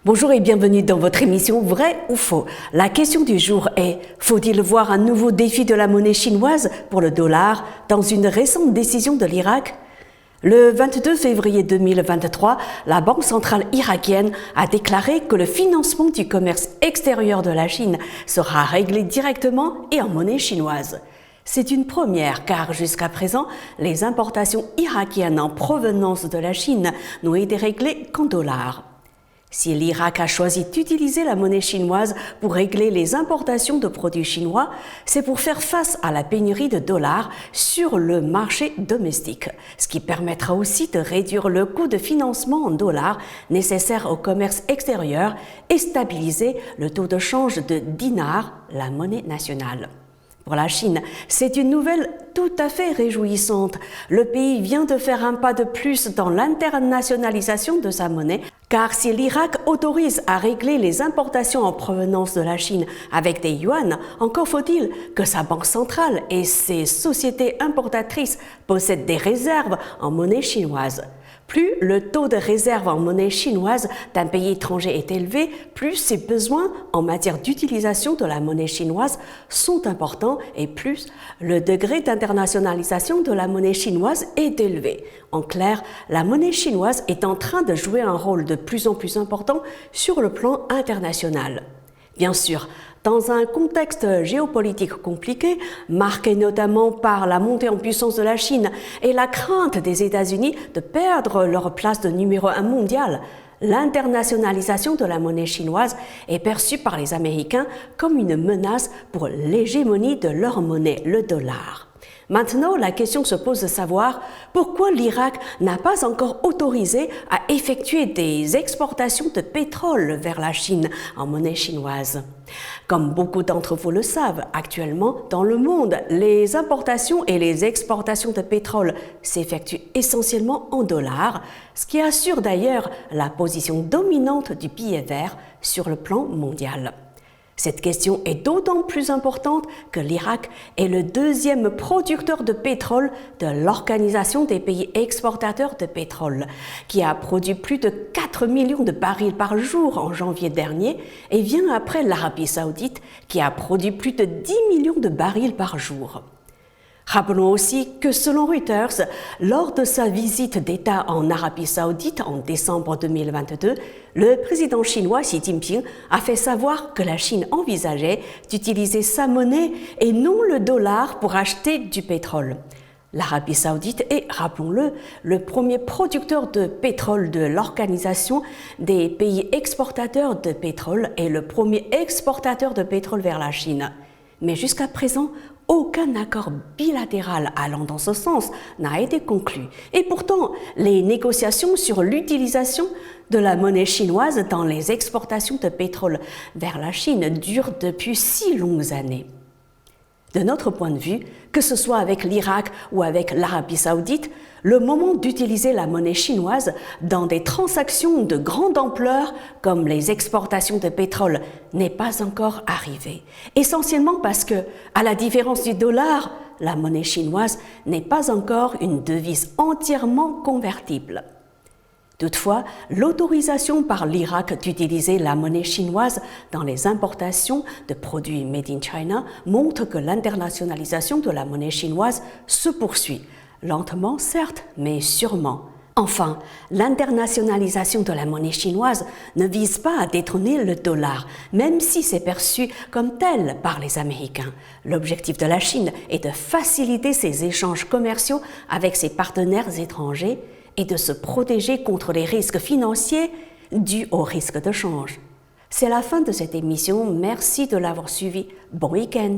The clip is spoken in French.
Bonjour et bienvenue dans votre émission Vrai ou Faux. La question du jour est, faut-il voir un nouveau défi de la monnaie chinoise pour le dollar dans une récente décision de l'Irak? Le 22 février 2023, la Banque centrale irakienne a déclaré que le financement du commerce extérieur de la Chine sera réglé directement et en monnaie chinoise. C'est une première car jusqu'à présent, les importations irakiennes en provenance de la Chine n'ont été réglées qu'en dollars. Si l'Irak a choisi d'utiliser la monnaie chinoise pour régler les importations de produits chinois, c'est pour faire face à la pénurie de dollars sur le marché domestique, ce qui permettra aussi de réduire le coût de financement en dollars nécessaire au commerce extérieur et stabiliser le taux de change de dinar, la monnaie nationale. Pour la Chine, c'est une nouvelle tout à fait réjouissante. Le pays vient de faire un pas de plus dans l'internationalisation de sa monnaie, car si l'Irak autorise à régler les importations en provenance de la Chine avec des yuans, encore faut-il que sa banque centrale et ses sociétés importatrices possèdent des réserves en monnaie chinoise. Plus le taux de réserve en monnaie chinoise d'un pays étranger est élevé, plus ses besoins en matière d'utilisation de la monnaie chinoise sont importants et plus le degré d'internationalisation de la monnaie chinoise est élevé. En clair, la monnaie chinoise est en train de jouer un rôle de plus en plus important sur le plan international. Bien sûr, dans un contexte géopolitique compliqué, marqué notamment par la montée en puissance de la Chine et la crainte des États-Unis de perdre leur place de numéro 1 mondial, l'internationalisation de la monnaie chinoise est perçue par les Américains comme une menace pour l'hégémonie de leur monnaie, le dollar. Maintenant, la question se pose de savoir pourquoi l'Irak n'a pas encore autorisé à effectuer des exportations de pétrole vers la Chine en monnaie chinoise. Comme beaucoup d'entre vous le savent, actuellement, dans le monde, les importations et les exportations de pétrole s'effectuent essentiellement en dollars, ce qui assure d'ailleurs la position dominante du billet vert sur le plan mondial. Cette question est d'autant plus importante que l'Irak est le deuxième producteur de pétrole de l'Organisation des pays exportateurs de pétrole, qui a produit plus de 4 millions de barils par jour en janvier dernier et vient après l'Arabie saoudite, qui a produit plus de 10 millions de barils par jour. Rappelons aussi que selon Reuters, lors de sa visite d'État en Arabie saoudite en décembre 2022, le président chinois Xi Jinping a fait savoir que la Chine envisageait d'utiliser sa monnaie et non le dollar pour acheter du pétrole. L'Arabie saoudite est, rappelons-le, le premier producteur de pétrole de l'Organisation des pays exportateurs de pétrole et le premier exportateur de pétrole vers la Chine. Mais jusqu'à présent, aucun accord bilatéral allant dans ce sens n'a été conclu. Et pourtant, les négociations sur l'utilisation de la monnaie chinoise dans les exportations de pétrole vers la Chine durent depuis 6 longues années. De notre point de vue, que ce soit avec l'Irak ou avec l'Arabie saoudite, le moment d'utiliser la monnaie chinoise dans des transactions de grande ampleur comme les exportations de pétrole n'est pas encore arrivé. Essentiellement parce que, à la différence du dollar, la monnaie chinoise n'est pas encore une devise entièrement convertible. Toutefois, l'autorisation par l'Irak d'utiliser la monnaie chinoise dans les importations de produits made in China montre que l'internationalisation de la monnaie chinoise se poursuit. Lentement, certes, mais sûrement. Enfin, l'internationalisation de la monnaie chinoise ne vise pas à détrôner le dollar, même si c'est perçu comme tel par les Américains. L'objectif de la Chine est de faciliter ses échanges commerciaux avec ses partenaires étrangers et de se protéger contre les risques financiers dus au risque de change. C'est la fin de cette émission. Merci de l'avoir suivi. Bon week-end.